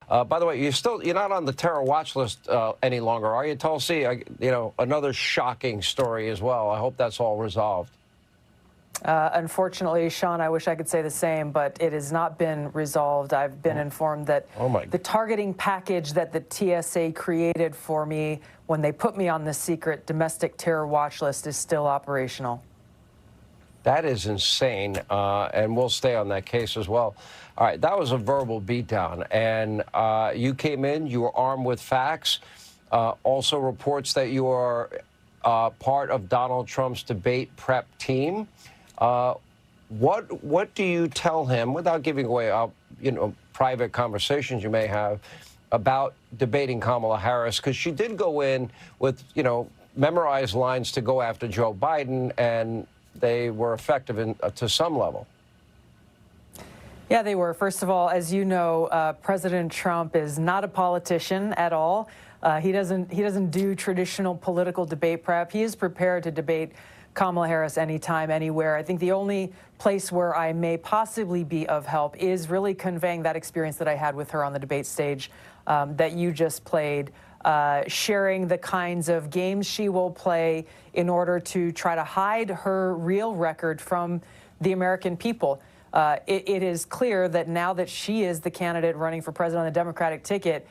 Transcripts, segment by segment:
By the way, you're not on the terror watch list any longer, are you, Tulsi? Another shocking story as well. I hope that's all resolved. Unfortunately, Sean, I wish I could say the same, but it has not been resolved. I've been informed that the targeting package that the TSA created for me when they put me on the secret domestic terror watch list is still operational. That is insane, and we'll stay on that case as well. All right, that was a verbal beatdown, and you came in, you were armed with facts, also reports that you are part of Donald Trump's debate prep team. What do you tell him, without giving away, private conversations you may have about debating Kamala Harris? Because she did go in with, memorized lines to go after Joe Biden, and they were effective to some level. Yeah, they were. First of all, as you know, President Trump is not a politician at all. He doesn't do traditional political debate prep. He is prepared to debate Kamala Harris anytime, anywhere. I think the only place where I may possibly be of help is really conveying that experience that I had with her on the debate stage that you just played, sharing the kinds of games she will play in order to try to hide her real record from the American people. It is clear that now that she is the candidate running for president on the Democratic ticket,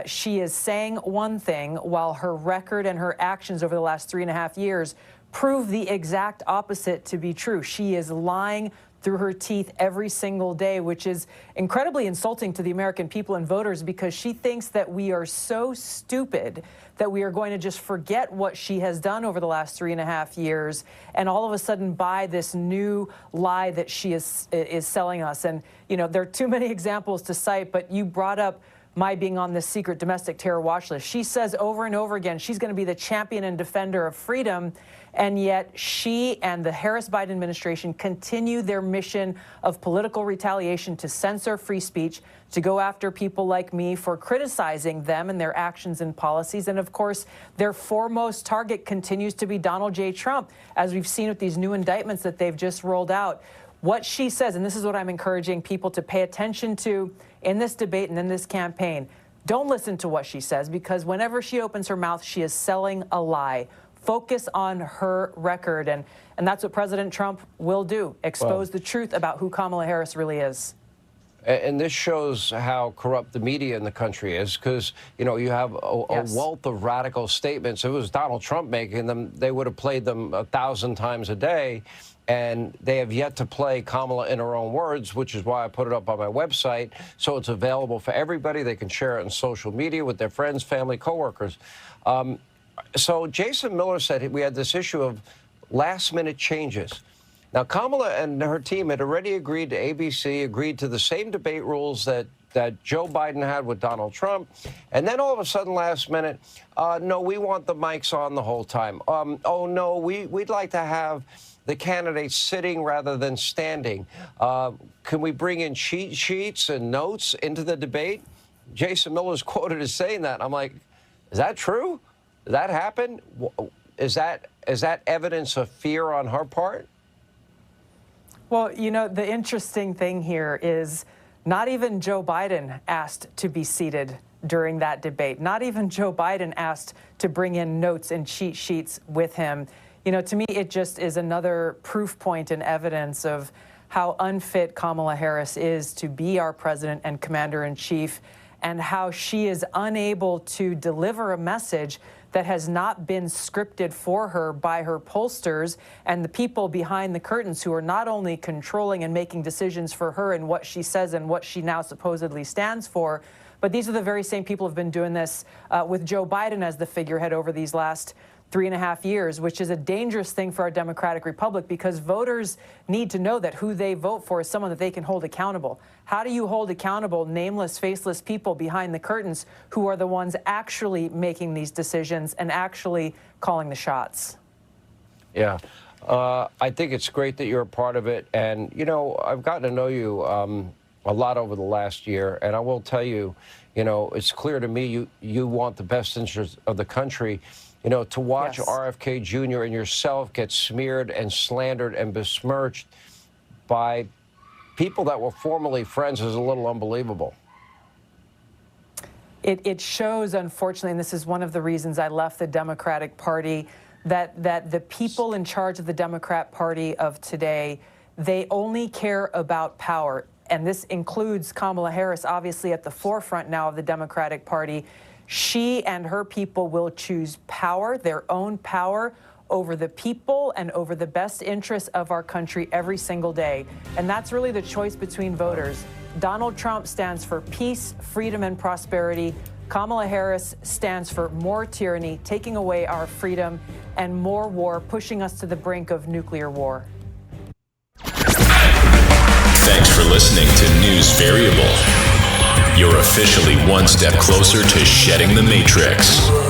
she is saying one thing while her record and her actions over the last 3.5 years prove the exact opposite to be true. She is lying through her teeth every single day, which is incredibly insulting to the American people and voters, because she thinks that we are so stupid that we are going to just forget what she has done over the last 3.5 years and all of a sudden buy this new lie that she is selling us. And, there are too many examples to cite, but you brought up my being on this secret domestic terror watch list. She says over and over again she's going to be the champion and defender of freedom, and yet she and the Harris-Biden administration continue their mission of political retaliation to censor free speech, to go after people like me for criticizing them and their actions and policies. And of course, their foremost target continues to be Donald J. Trump, as we've seen with these new indictments that they've just rolled out. What she says, and this is what I'm encouraging people to pay attention to in this debate and in this campaign, don't listen to what she says, because whenever she opens her mouth, she is selling a lie. Focus on her record, and that's what President Trump will do, expose the truth about who Kamala Harris really is. And this shows how corrupt the media in the country is, because, you have a wealth of radical statements. If it was Donald Trump making them, they would have played them 1,000 times a day. And they have yet to play Kamala in her own words, which is why I put it up on my website, so it's available for everybody. They can share it on social media with their friends, family, coworkers. So Jason Miller said we had this issue of last-minute changes. Now, Kamala and her team had already agreed to ABC, agreed to the same debate rules that Joe Biden had with Donald Trump. And then all of a sudden, last minute, no, we want the mics on the whole time. Oh, no, we'd like to have the candidates sitting rather than standing. Can we bring in cheat sheets and notes into the debate? Jason Miller's quoted as saying that. I'm like, is that true? Did that happen? Is that evidence of fear on her part? Well, the interesting thing here is not even Joe Biden asked to be seated during that debate. Not even Joe Biden asked to bring in notes and cheat sheets with him. To me, it just is another proof point and evidence of how unfit Kamala Harris is to be our president and commander-in-chief, and how she is unable to deliver a message that has not been scripted for her by her pollsters and the people behind the curtains who are not only controlling and making decisions for her and what she says and what she now supposedly stands for, but these are the very same people who have been doing this with Joe Biden as the figurehead over these last 3.5 years, which is a dangerous thing for our democratic republic, because voters need to know that who they vote for is someone that they can hold accountable. How do you hold accountable nameless, faceless people behind the curtains who are the ones actually making these decisions and actually calling the shots? Yeah. I think it's great that you're a part of it. And, I've gotten to know you a lot over the last year. And I will tell you, it's clear to me you want the best interest of the country. To watch RFK Jr. and yourself get smeared and slandered and besmirched by people that were formerly friends is a little unbelievable. it shows, unfortunately, and this is one of the reasons I left the Democratic Party, that the people in charge of the Democrat Party of today, they only care about power. And this includes Kamala Harris, obviously at the forefront now of the Democratic Party. She and her people will choose power, their own power, over the people and over the best interests of our country every single day. And that's really the choice between voters. Donald Trump stands for peace, freedom, and prosperity. Kamala Harris stands for more tyranny, taking away our freedom, and more war, pushing us to the brink of nuclear war. Thanks for listening to News Variable. You're officially one step closer to shedding the matrix.